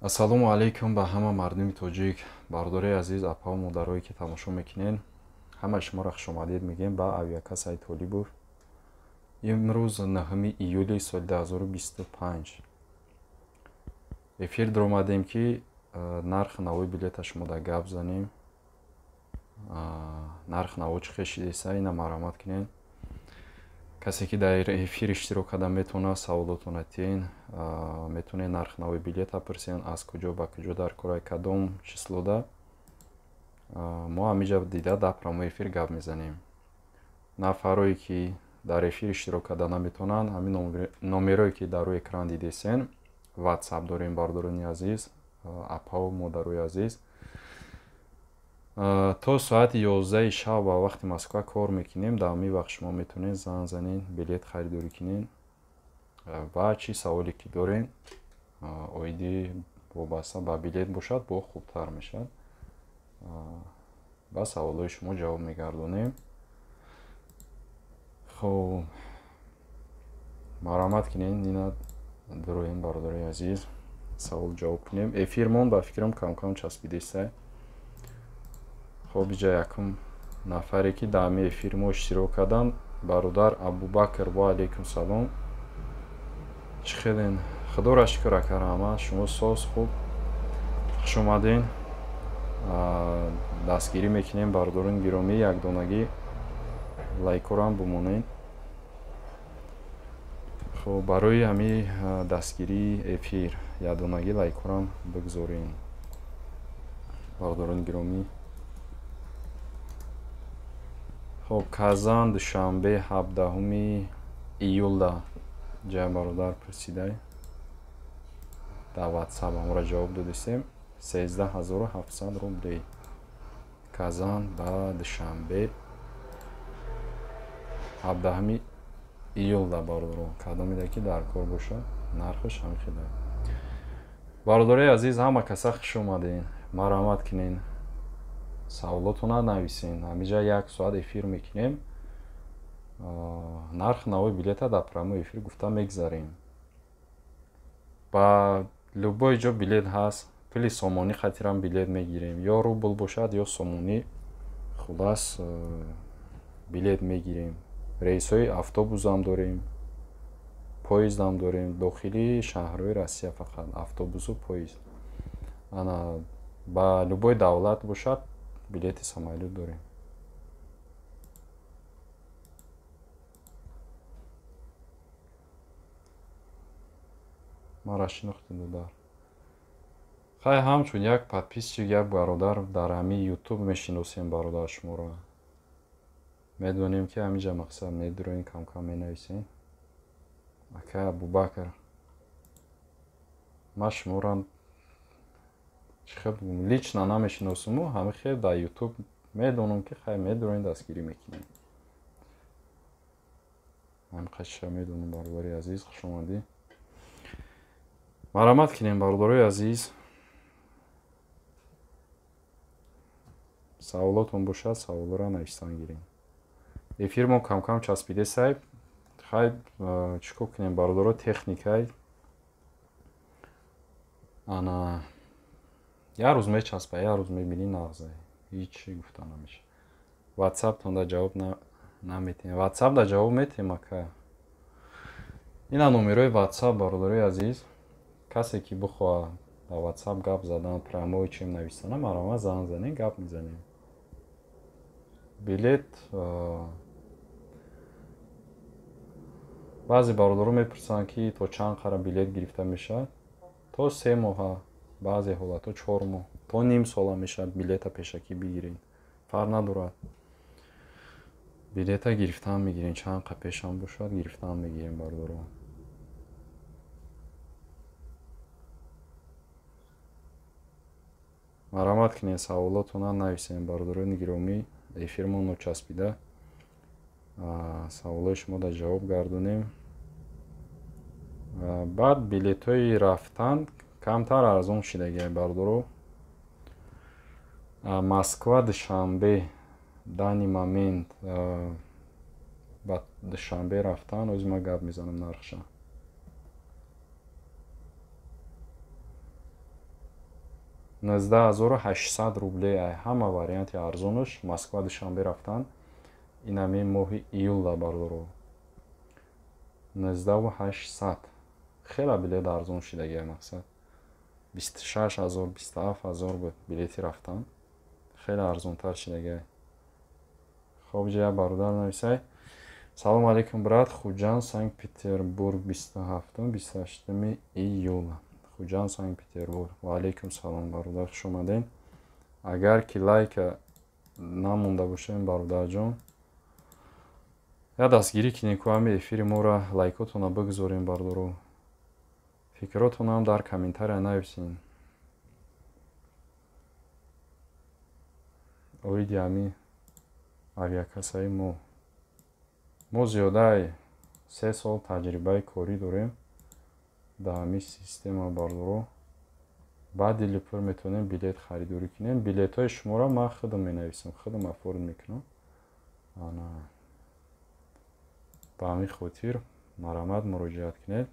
Ассалому алайкум ба ҳама мардуми тоҷик, бардораи азиз, апа ва модарое ки тамошо мекунед. Ҳамаи шуморо хушомадед мегӯем ба авиакасаи Толибов. Имрӯз 9 июли соли 2025 эфир даромадем ки нархи навои билета шумода гап занем. Нархи наво чӣ хешидеса ина марҳамат кунед. Касе ки дар эфир иштирок карда метавона саволотона тен, метавонед нархи навои билета пурсен, аз куҷо ба куҷо, дар кораи кадом числода. Мо ҳамиҷа дида дар прямой эфир гап мезанем. Нафарое ки дар эфир иштирок карда наметавонанд, ҳамин номерое ки дар рӯи экран дидесен, WhatsApp дорем бардорони азиз, апа ва модарои азиз. То соати 11 шаб ба вақти Москва кор мекунем. Дар ҳамин вақт шумо метавонед занг занед, билет харидорӣ кунед ва чӣ саволе ки дорен оиди вобаста ба билет бошад, бо хубтар мешад. Ба саволҳои шумо ҷавоб мегардонем. хоб марҳамат кунед, ина дуроем бардораи азиз, савол ҷавоб кунем. Эфирмон ба фикрам кам-кам часпидеста. хоб иҷа якум нафаре ки дар ҳамин эфири мо иштирок карданд, бародар Абубакр. Ва алайкум салом. чӣ хелен? Худоро шукр акарама, шумо соз хуб хушомаден. Дастгирӣ мекунем бардорони гиромӣ, якдонагӣ лайкорам бимонед. хоб барои ҳамин дастгирии эфир якдонагӣ лайкорам бигзорем бардорони гиромӣ. хоб Казан душанбе 17 июлда ҷай бародар пурсидай дар WhatsApp ҳамора ҷавоб додесем. 13700 рубли. Казан ба душанбе 17 июлда бародарон кадо меда ки дар кор бошад, нархаш ҳамин хела. Бародарои азиз, ҳама каса хуш омаден. марҳамат кунед, саволотона нависен. ҳамиҷа 1 соат эфир мекунем. нархи навои билета дар прямой эфир гуфта мегзарем. ба любой ҷо билет ҳаст. пули сомонӣ хатирам билет мегирем, ё рубл бошад ё сомонӣ, хулас билет мегирем. рейсҳои автобусам дорем, поездам дорем, дохилии шаҳрҳои Россия фақат автобусу поезд. ана ба любой давлат бошад билети самолёт дорем. мара шинохтед додар. хай ҳамчун як подписчик, як бародар дар ҳамин ютуб мешиносем бародар шуморо. медонем ки ҳамиҷа мақсад медуроем, кам-кам менависем. ака Абубакр, ма шуморо лично намешиносуму, ҳамин хел дар ютуб медонам ки хай медуроем, дастгирӣ мекунем. ҳамин қадша медонам. бародари азиз, хуш омадӣ. марҳамат кунем бародарои азиз. саволотон бошад, саволоро навистан гирем. эфирмон кам-кам часпидесай. хай чӣ кор кунем бародаро, техникай ана як рӯз мечаспад, як рӯз мебинӣ нағзай, ҳичи гуфта намешавад. WhatsApp-тонда ҷавоб наметем. WhatsApp-да ҷавоб метем ака. ина номерои WhatsApp бародарои азиз. касе ки бихоҳад дар WhatsApp гап задан, прямой чим навистана, марҳамат занг занед, гап мезанем. билет баъзе бародаро мепурсанд ки то чанд қара билет гирифта мешавад. то 3 моҳа, баъзе ҳолатҳо 4 моҳ, то ним сола мешавад билета пешакӣ бигиред. фарқ надорад. билета гирифтан мегирем, чанд қа пешам бошад гирифтан мегирем бародаро. марҳамат кунед, саволотона нависем бародарони гиромӣ. эфирмон ночаспида. саволои шумо да ҷавоб гардонем. баъд билетҳои рафтан камтар арзон шидагиай бародаро. Москва душанбе дани момент ба душанбе рафтан, ӯзи ма гап мезанам нархша. 19800 рублей ҳама варианти арзонаш Москва душанбе рафтан инами моҳи июлда бардору 19800 хела билет арзон шидаги мақсад 26000 27000 буд билети рафтан хеле арзонтар шидаги. хоб ҷа бародар нависай. Салом алейкум брат, Хуҷан, Санкт-Петербург, 27-28 июл. Хуҷан, Санкт-Петербург. Ва алейкум салом бародар, хуш омаден. Агар ки лайка намонда бошем бародарҷон, я дастгирӣ кинем ки ҳами эфири моро лайкотона бигзорем бародару. Фикротонам дар комментария нависин. Оиди ҳами авиакасаи мо зиёдаи 3 сол таҷрибаи корӣ дорем дар ҳамин система бародару. баъди липур метавонем билет харидорӣ кунем. билетҳои шуморо ман худам менависам, худам афорид мекунам. ба ҳамин хотир марҳамат муроҷиат кунед.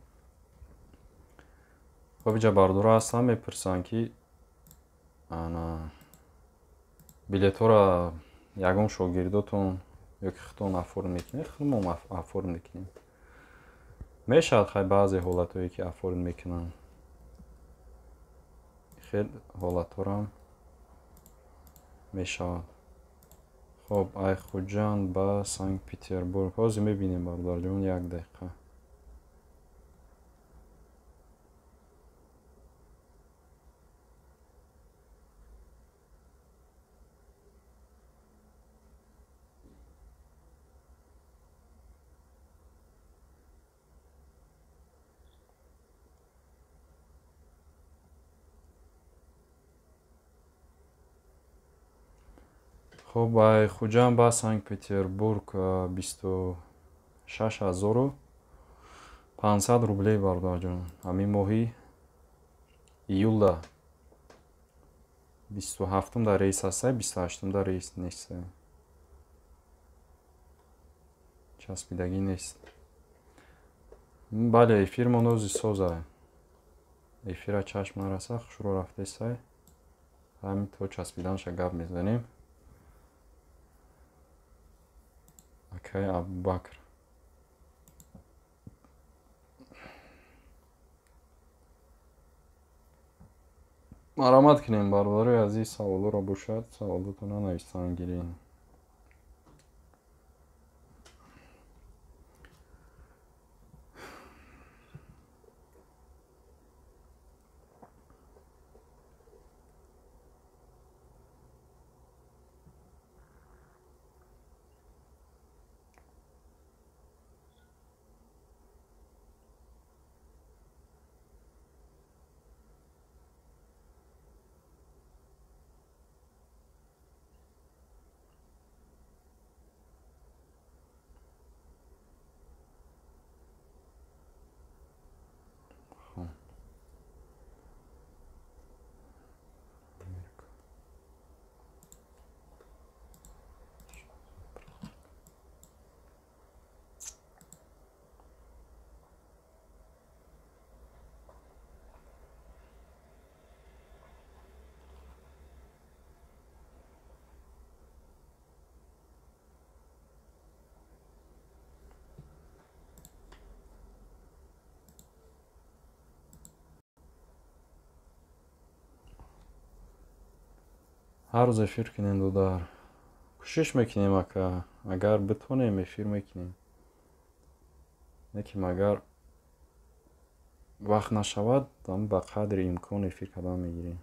хоб ҷа бародаро ҳастам мепурсанд ки билетҳоро ягон шогирдотон ёки худтон афорид мекунед, худмон афорид мекунем. мешавад хай баъзе ҳолатҳое ки афорид мекунанд. хел ҳолатҳорам мешавад. хоб ай Хуҷан ба Санкт-Петербург. ҳозир мебинем бародарҷон, як дақиқа. хоб ай Хуҷан ба Санкт-Петербург 26500 рублей бародарҷон. ҳамин моҳи июлда 27 рейс ҳастай, 28 рейс нестай. часпидагӣ нест. бале эфирмо нози соза. эфира чашм нараса хушро рафтесай. ҳамин то часпиданша гап мезанем. акай Абубакр. марҳамат кунем бародарои азиз, саволоро бошад саволотона навистан гирем. ҳар рӯз эфир кунем додар. кӯшиш мекунем ака. агар битонем эфир мекунем. лекин агар вақт нашавад, ба қадри имкон эфир кардан мегирем.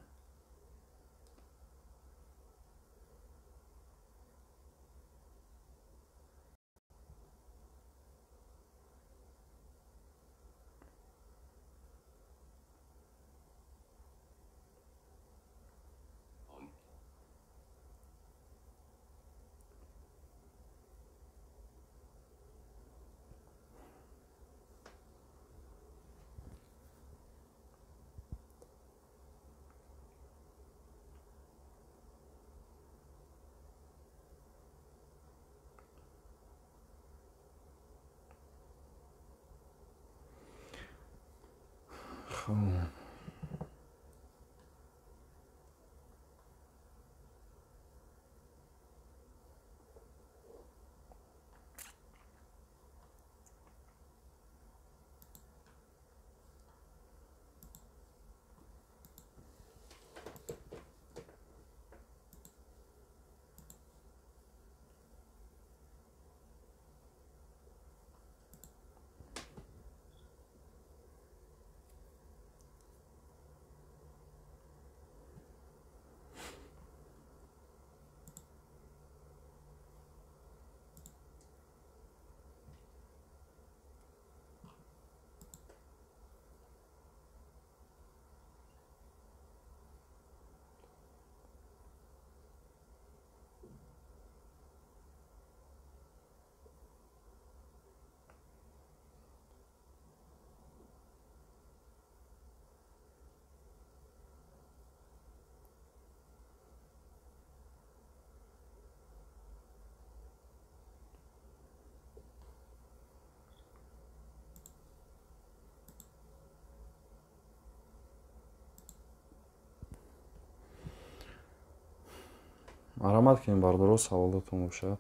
маромат кинем бар дуруст саволотон бошад.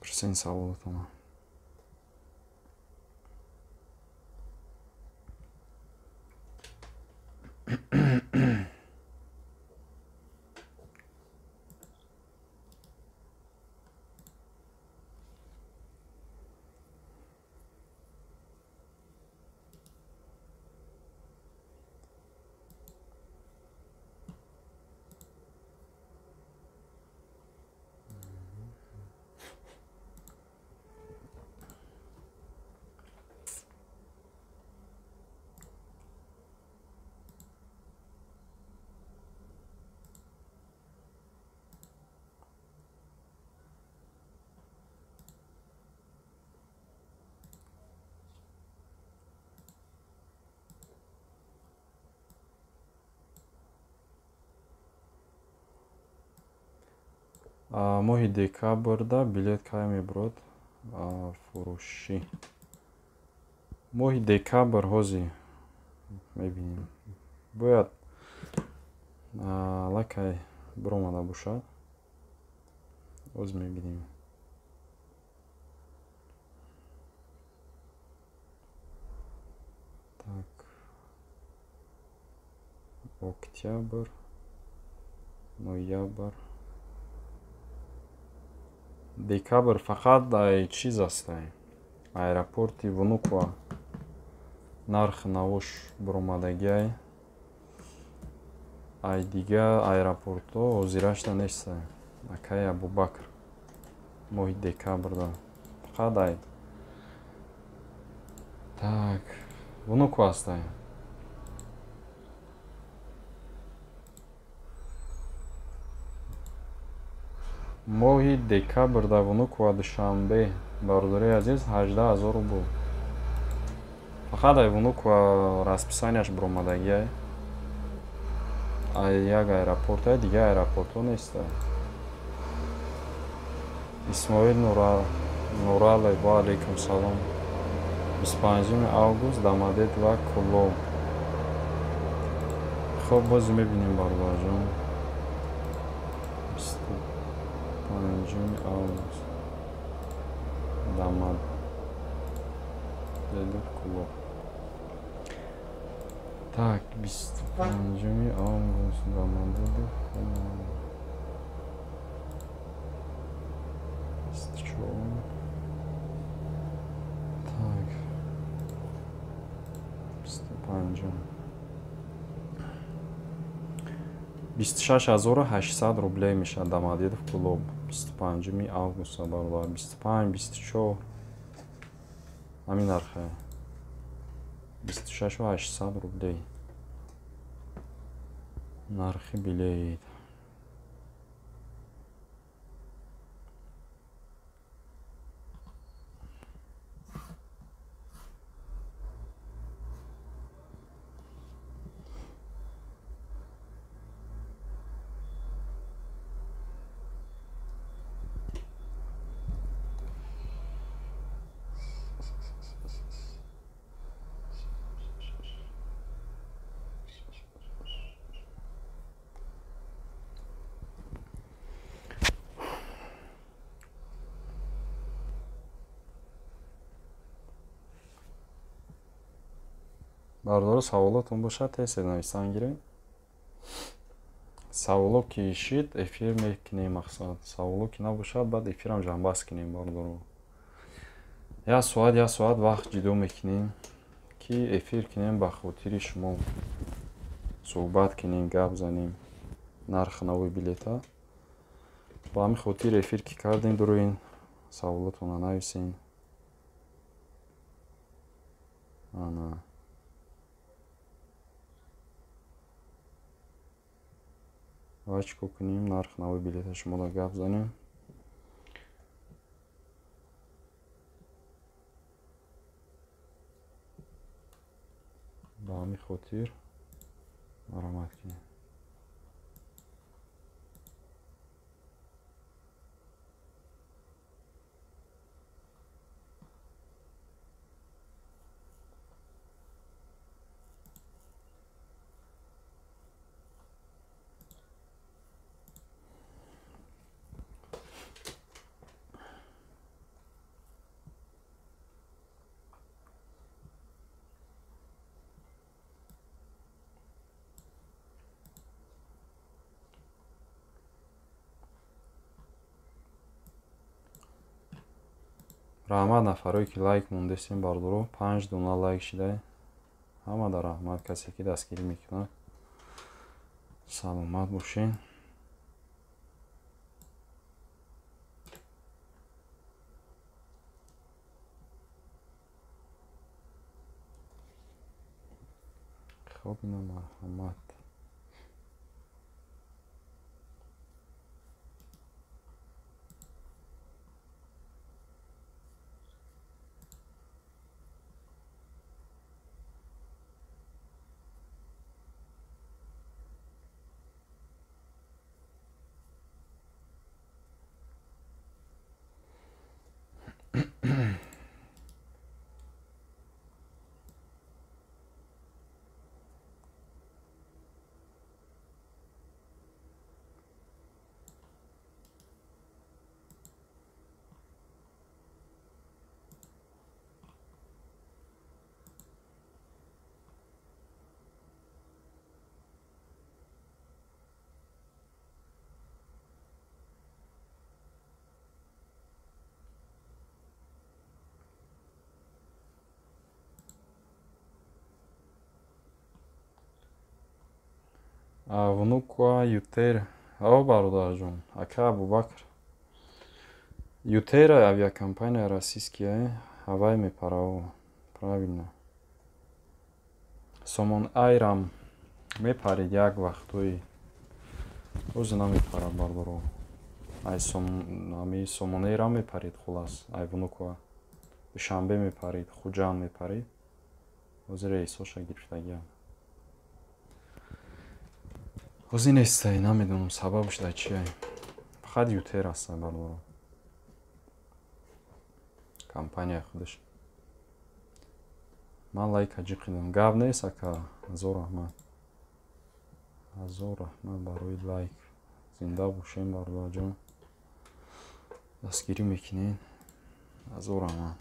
Пурсен саволотон. моҳи декабрда билет кай мебурад фурӯшӣ. моҳи декабр ҳози мебинем бояд лакай биромада бошад. ҳоз мебинем. так октябр, ноябр, декабр фақат чиз аст, аэропорти Внуково нарх навош биромадагиай. ай дига аэропортҳо ҳозирашта нест. акай Абубакр моҳи декабрда фақат ай. так Внуково аст. моҳи декабрда Внуково душанбе бародари азиз 18 000 рубл. фақат ай Внуково расписанияш биромадагиай. ай як аэропорт дига аэропортҳо нест. исмоил нурале ва алейкум салом. 25 август Домодед ва Куллов. хоб боз мебинем бародарҷон. 25 август Домодед Куллов. так 25 август Домодед Куллов. 24. так 25 26800 рублей мешад. Домодедов Куллов 25 августа бародар. 25 24 ҳамин нарха 26800 рублей нархи билет. бардор саволотон бошад тесед нависан гирем. саволо ки ишид эфир мекунем. мақсад саволо ки набошад баъд эфирам ҷанбаст кунем. бардор як соат вақт ҷидо мекунем ки эфир кунем ба хотири шумо суҳбат кунем, гап занем нарх навои билета. ба ҳамин хотир эфир ки кардем дуруин саволотонро нависем. ана ва чӣ кор кунем нарх навои билета шуморо гап занем. ба ҳамин хотир маромат кунем. раҳмат нафарое ки лайк мондесем бардоро 5 дона лайк шида. Ҳамада раҳмат, касе ки дастгирӣ мекунад. Саломат бошен. خب اینا مرحمت. Внуква Ютер. О, бародарҷон, ака Абубакр. Ютера авиакомпания российская. Ҳавай мепарав. Правильно. Сомон Айрам мепарид як вақтои. Рӯзе намепара бардаро. Ай Сомонера мепарид хулас. Ай внуква. Душанбе мепарид. Хуҷан мепарид. ҳозир эҳсоша гирифтагиам. ҳозир нестай, намедонам сабабаш дар чие. Фақат Ютер аста бардаро. Компания худаш. Ман лайк аҷиқ кидам. Гап нест ака. Ҳазор раҳмат. Ҳазор раҳмат барои лайк. Зинда бошем бародарҷон. Дастгирӣ мекунед. Ҳазор раҳмат.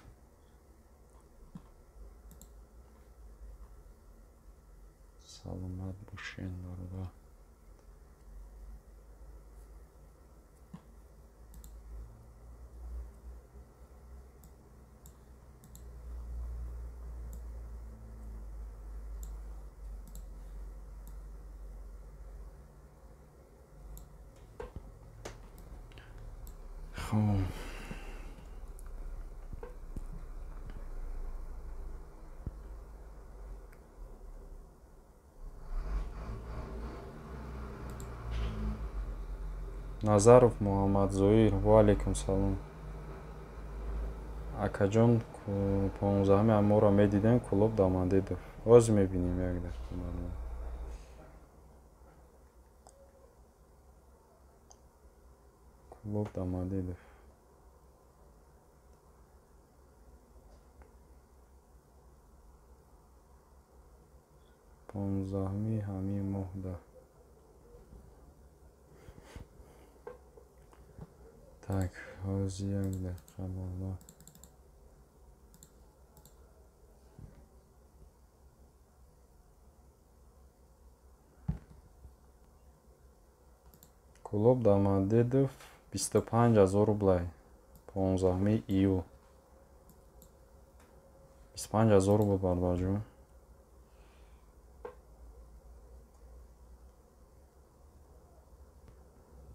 Саломат бошен бародар. خب Назаров Муҳаммад Зоир. Ва алейкум салом. Акаҷон 15 амора медидем. Кулоб Дамандедов. Ҳозир мебинем як дақиқа. Кулоб Дамандедов. Понздаҳми ҳамин моҳда. Так, ҳозир як дақиқа бора. Кулоб Дамандедов 25,000 рублей. 15 июл. 25,000 рублей бародарҷон.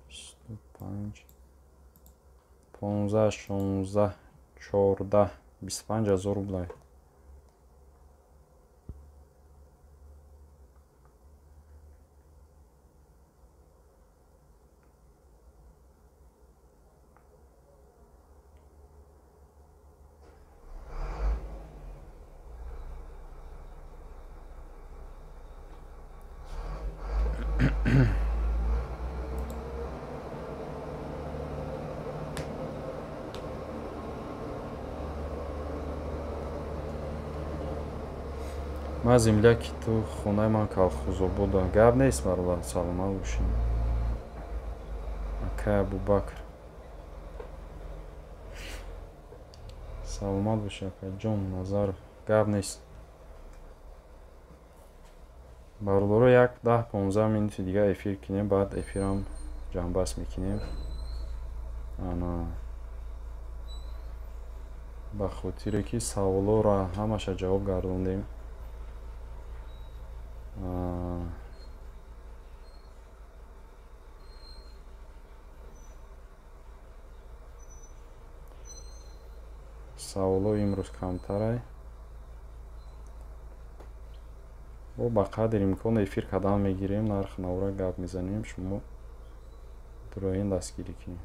25, 15, 16, 14, 25,000 рублей. Ман земляки ту хонаи ман колхозобода. Гап нест бародар. Саломат бошед. Ака Абубакр. Саломат бошед акаҷон Назаров. Гап нест. бародаро як 10-15 минути дига эфир кинем, баъд эфирам ҷамъбаст мекунем. Ана ба хотире ки саволоро ҳамаша ҷавоб гардондем. саволо имрӯз камтарай. бо ба қадри имкон эфир қадам мегирем, нарх навра гап мезанем, шумо дуроин дастгирӣ кинед.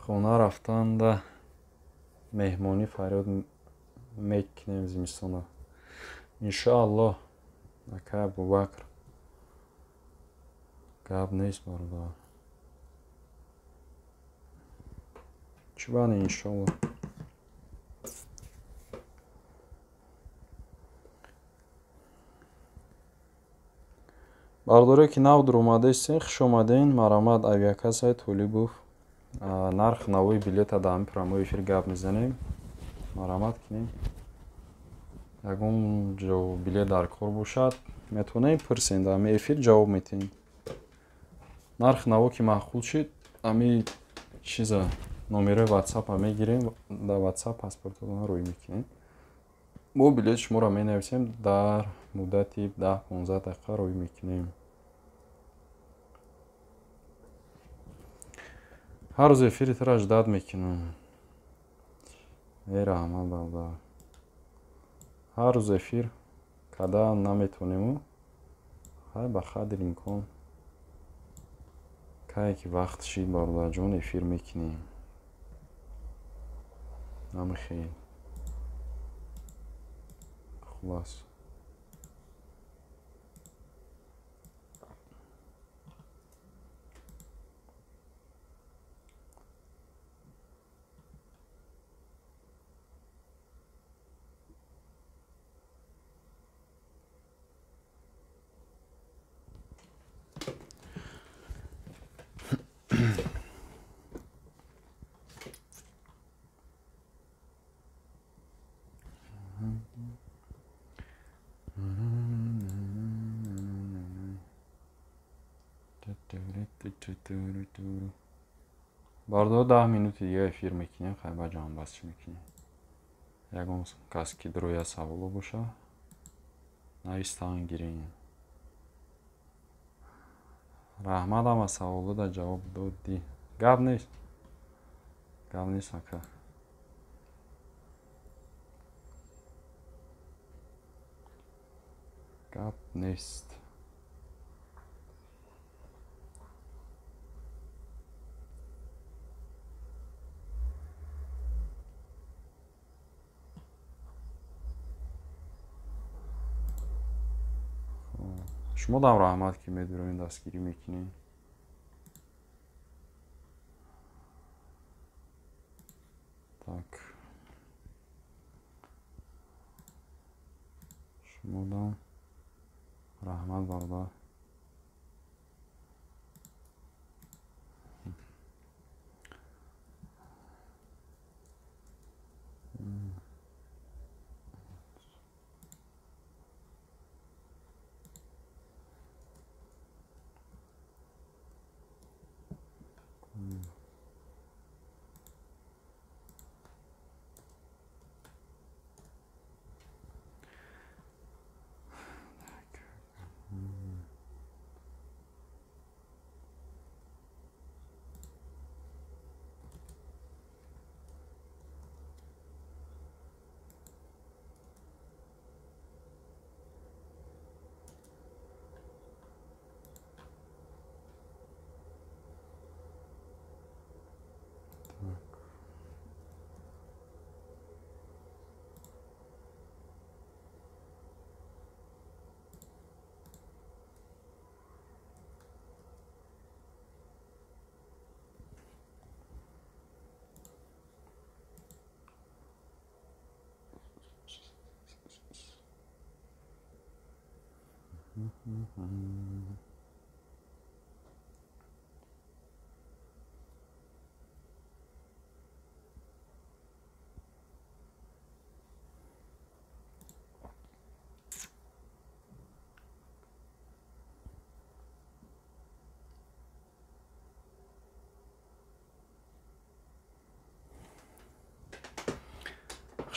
хона рафтанда меҳмонӣ фарёд мекунем зимистона. иншоаллоҳ ака Абубакр гап нест барда. чӣ бане иншоаллоҳ. бардоре ки нав дар омадастен, хуш омаден. Марамад авиакассаи Толибов. нарх навои билета дар ҳамин прямои эфир гап мезанем. марамад кинем. ягон ҷо билет дар кор бошад, метавонем пурсен, дар ҳамин эфир ҷавоб метиҳем. нарх наво ки маъқул шид, ҳамин чиза номераи ватсапа мегирем, дар ватсап паспортатона рӯй мекунем. мо билет шуморо менависем, дар муддати 10-15 дақиқа рӯй мекунем. ҳар рӯз эфири тира ждат мекунам. раҳмат балда. ҳар рӯз эфир када наметавонему, ҳай ба қадри имкон кае ки вақт шид бародарҷон эфир мекунем. намехел хулас. бардо 10 минути дига эфир мекунем, хайба ҷамъбастӣ мекунем. ягон кас ки дуроя саволо боша навистан гирем. раҳмат ҳама саволода ҷавоб додӣ. гап нест. гап нест ака. гап нест. шумо дам раҳмат ки медуроин дастгирӣ мекунем. Так шумо дам раҳмат бародар.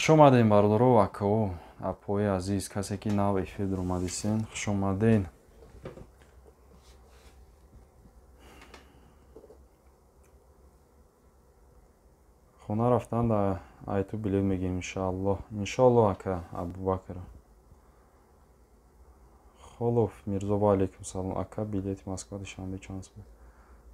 хуш омадем бародаро ва акао, апои азиз, касе ки нав эфир омадисен, хуш омаден. хона рафтан да айту билет мегирем иншааллоҳ. Иншааллоҳ ака Абубакр. холов Мирзо ва алейкум салом. Ака билети Москва душанбе чанд сомон?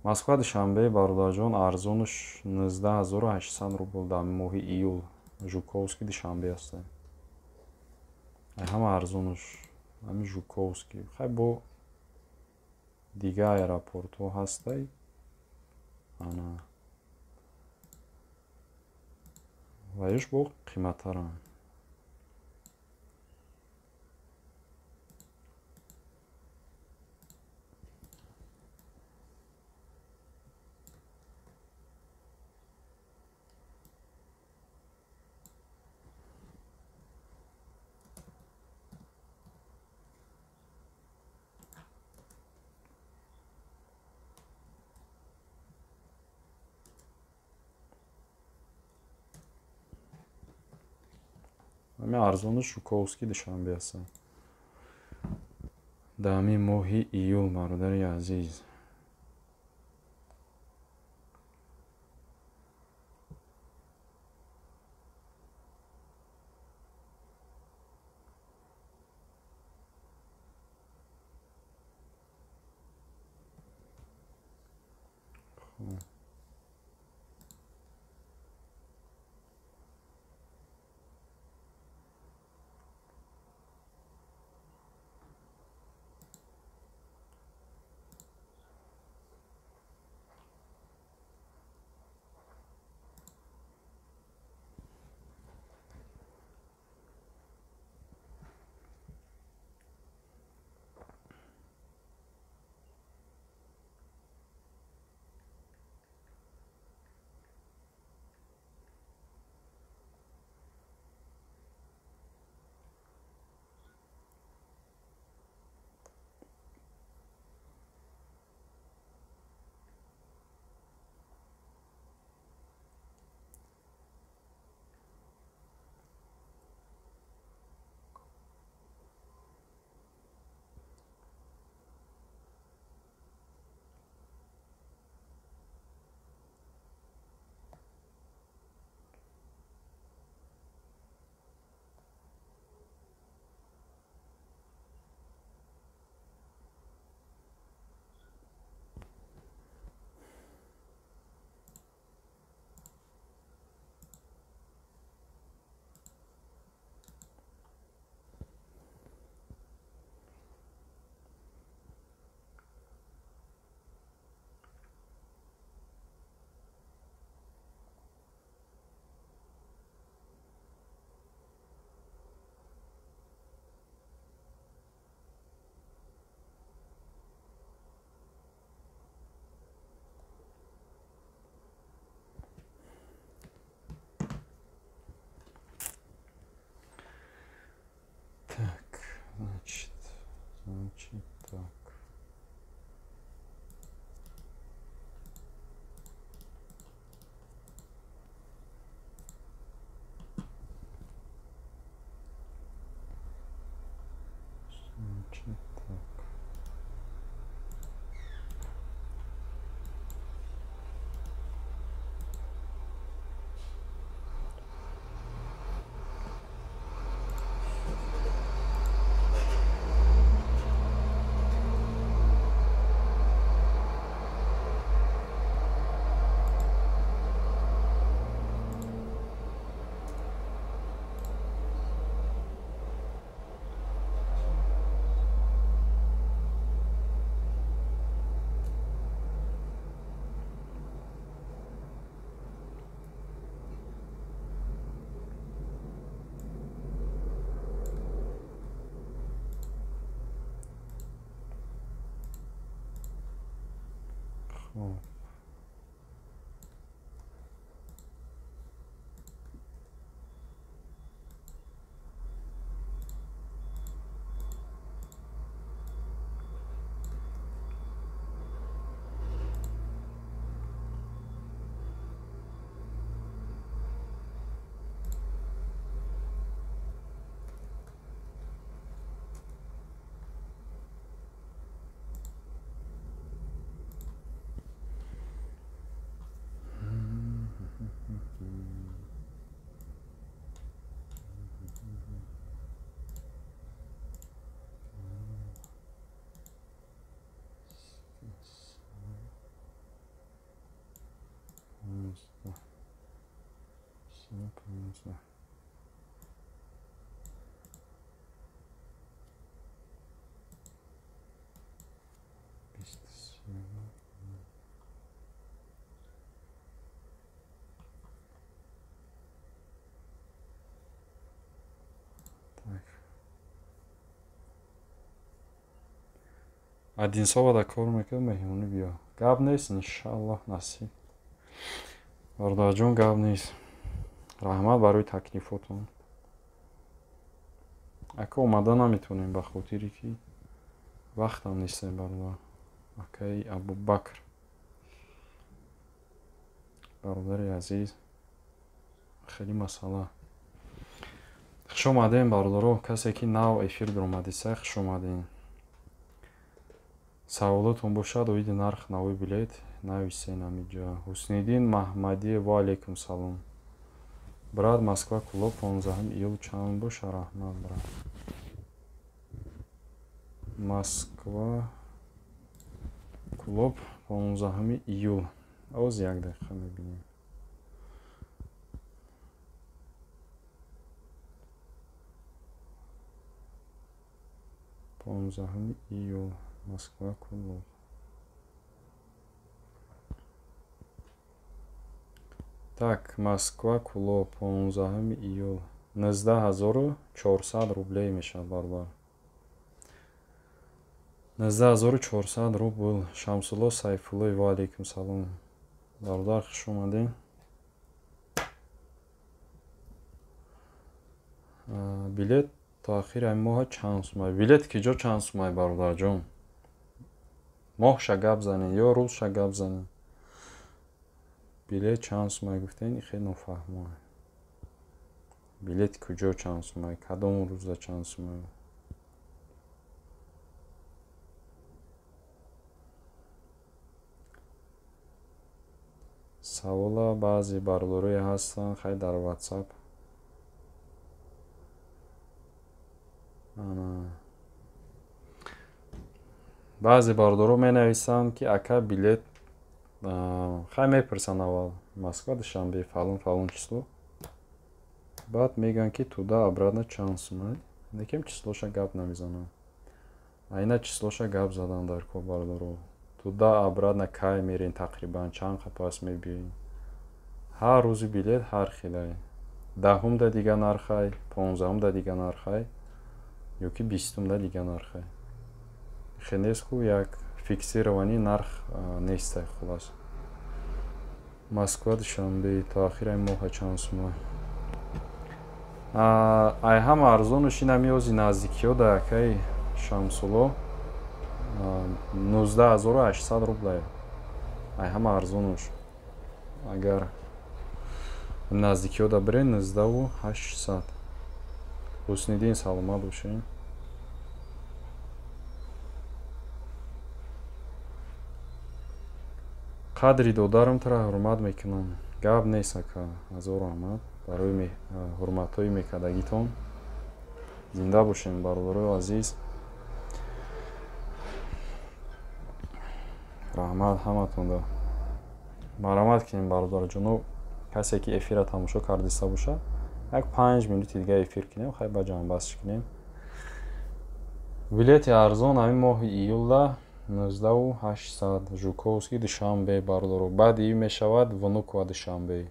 Москва душанбе бародарҷон арзонуш 19800 рубл дар моҳи июл. Жуковский душанбе ҳастем. Ҳама арзонуш ҳами Жуковский. Хай бо дига аэропортҳо ҳастай. Ана ва ёш бо қиматтарам. ҳами арзону Жуковский душанбе ҳастам. Дами моҳи июл бародари азиз. Так. Значит, так. Хуб. Один совада кор мекунем меҳмонӣ биё. Гап нест, иншаллоҳ насиб. Бародарҷон, гап нест. Раҳмат барои таклифотон. Ака омада наметонем ба хотире ки вақтам нестем бародар. Акаи Абубакр. Бародари азиз. Хеле масъала. Хуш омадем бародаро. Касе ки нав эфир биромадиса, хуш омадем. Саволотон бошад оиди нарх навои билет нависен амиҷа. Ҳусниддин Маҳмадӣ ва алейкум салом. Брат, Москва клуб 15 июл чанд боша? Раҳмат брат. Москва клуб 15 июл. Оз як дақиқа мебинем. июл. Москва клуб. Так, Москва клуб 15 июл. 19400 рублей мешавад барбар. 19400 рубл. Шамсулло Сайфуллои ва алейкум салом. Бардар, хуш омадем. Билет то ахири ҳамин моҳа чанд сумай? Билет ки ҷо чанд сумай бародарҷон? Моҳша гап занед ё рӯзша гап занед? Билет чанд сумай гуфтен? Хеле нофаҳмам. Билет куҷо чанд сумай? Кадом рӯза чанд сумай? Савола баъзе бародарое ҳастанд хай дар WhatsApp. баъзе бародаро менависанд ки ака билет хай мепурсанд аввал Москва душанбе фалон число. Баъд мегӯянд ки туда обратно чанд сумай. Некем числоша гап намезананд. Айна числоша гап задан дар кор бародаро. Туда обратно кай мерен тақрибан чанд пас мебиёем. Ҳар рӯзи билет ҳар хелай. 10-да дига нархай, 15-да дига нархай, ё ки 20-да дига нархай. Хенеску як фиксированӣ нарх нестай хулас. Москва душанбе то ахири моҳа чанд сумай? Ай ҳама арзону шина миёзи наздикиё да акаи Шамсулло. 19800 рублей. Ай ҳама арзонуш. Агар наздикиёда бирен 19800. Ҳусниддин, саломат бошед. қадри додарамтара ҳурмат мекунам. Гап нест ака. ҳазору ҳамад барои ҳурматҳои мекардагитон. Зинда бошем бародарои азиз. раҳмат ҳаматонда. марамат кунем бародарҷоно. Касе ки эфира тамошо кардиста бошад, як 5 минути дига эфир кунем, хай ба ҷамъбастӣ кунем. Билети арзон ҳамин моҳи июлда 19800 Жуковский Душанбе бародаро. Баъди ин мешавад Внукова Душанбе.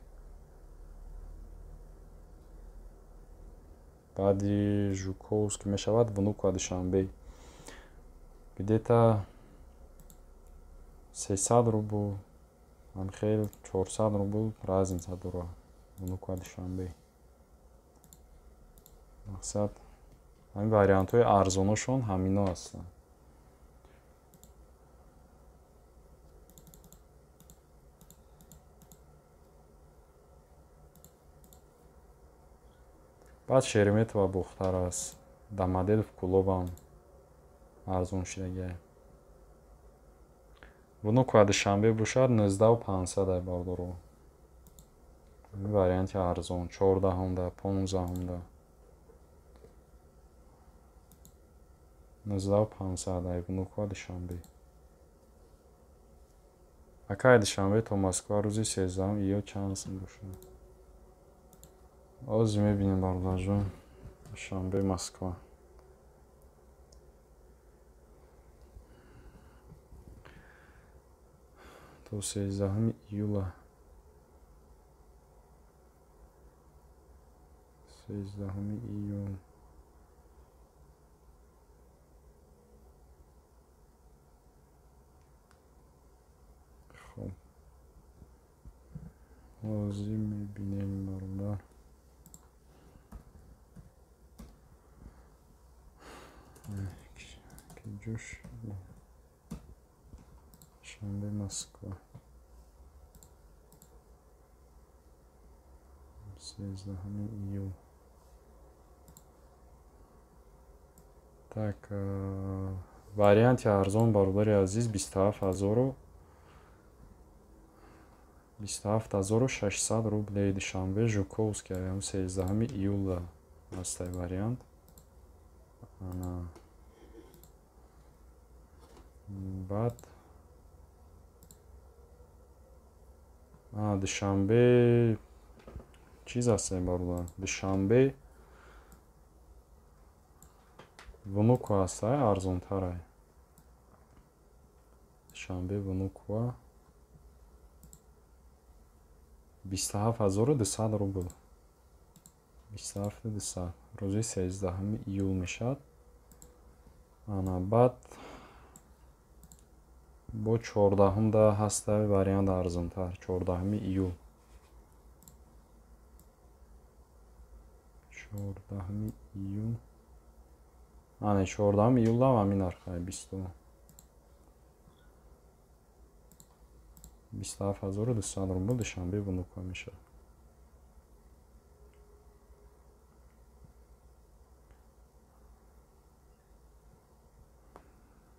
Баъди Жуковский мешавад Внукова Душанбе. Где-то 300 рубл, анхел 400 рубл разница дорад. Внукова Душанбе. Мақсад ҳамин вариантҳои арзонашон ҳамино ҳастанд. баъд Шереметова бухтар аст. Домодедов Кулобам арзон шидагия. Внукова Душанбе бошад 19500 ай бародаро. Ҳамин варианти арзон 14-ҳумда, 15-ҳумда. 19500 ай Внукова Душанбе. Акай Душанбе то Москва рӯзи 13 июл чанд сум бошад? Ҳозир мебинем бародарҷон. Душанбе Москва. То 13 июля. 13 июл. Хоб. Ҳозир мебинем бародар. Киҷош. Душанбе Москва. 13 июл. Так, варианти арзон бародари азиз 27600 рублей Душанбе Жуковский, 13 июля ҳастай вариант. Баъд Душанбе чиз ҳастай бародар. Душанбе Внукова ҳастай арзонтарай. Душанбе Внукова 27200 рубл. 27200 рӯзи 13 июл мешад. Баъд бо 14-ҳумда ҳастай вариант арзонтар. 14 июл. 14 июл. 14 июлда ҳамин нархай 27200 рубл Душанбе Внукова мешад.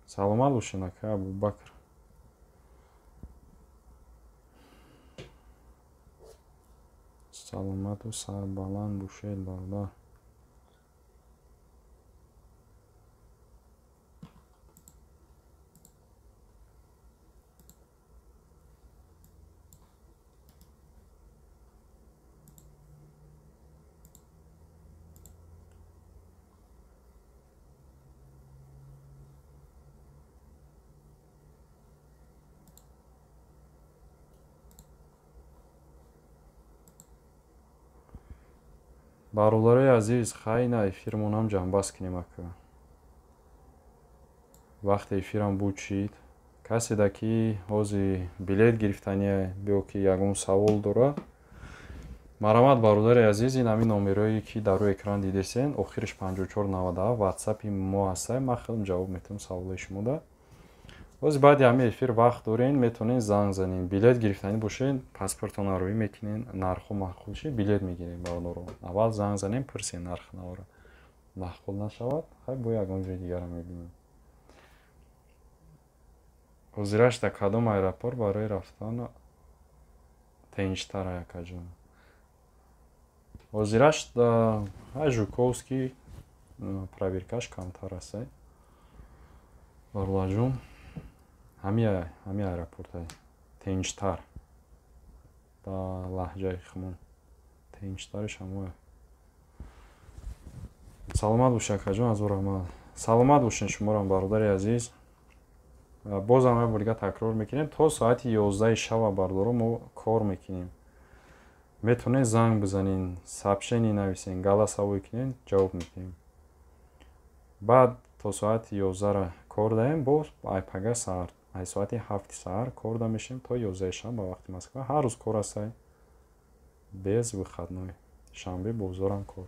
Саломат бошед ака Абубакр. Саломату сарбаланд бошед бародар. бародарои азиз, хайна эфирмонам ҷамъбаст кунем ака. Вақти эфирам буд шид. Каседа ки ҳозир билет гирифтания биё ки ягон савол дорад, марамат бародари азиз, ин ҳамин номерҳое ки дар рӯи экран дидесен, охириш 5497 ватсапи мо ҳастай. Ман хеле ҷавоб метавонам саволои шумо да. боз баъди ҳамаи эфир вақт дорен, метавонен занг занен, билет гирифтанӣ бошед, паспортона рӯӣ мекунен, нарху маъқул шид, билет мегирен бардоро. Аввал занг занен, пурсен нарх навора. Маъқул нашавад, хай бо ягон ҷои дигарро мебинем. ҳозираш дар кадом аэропорт барои рафтан тинчтара якаҷон? ҳозираш дар Жуковский проверкаш камтар аст. Барлаҷон ҳами аэропортае тинчтар ба лаҳҷаи хумон тинчтариш ҳамоя. саломат бош акаҷон, азор раҳмат. Саломат бошен шуморам бародари азиз. Бозам ҳам бор дига такрор мекунем, то соати 11 шаба бардоро мо кор мекунем. метавонед занг бизанен, сообщение нависен, галасовой кунен, ҷавоб мекунем. баъд то соати 11 кор даем, боз айпага саҳар ай соати 7 саҳар кор да мешем то 11 шаб ба вақти Москва. ҳар рӯз кор астай без выходной. шанбе бозорам кор.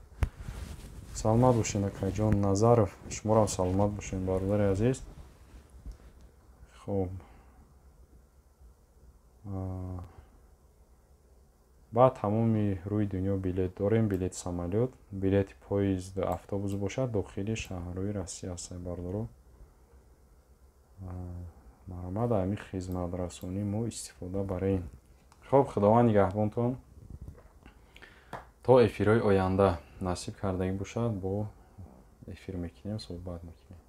саломат бошен акаҷон Назаров, шуморам саломат бошен бародари азиз. хуб, ба тамоми рӯи дунё билет дорем, билети самолёт, билети поезд, автобус бошад, дохили шаҳрҳои Россия аст бардоро. марҳамат, ҳамин хизматрасонӣ мо истифода барем. хуб, худованд нигаҳбонтон. то эфирҳои оянда насиб кардагӣ бошад, бо эфир мекунем, суҳбат мекунем.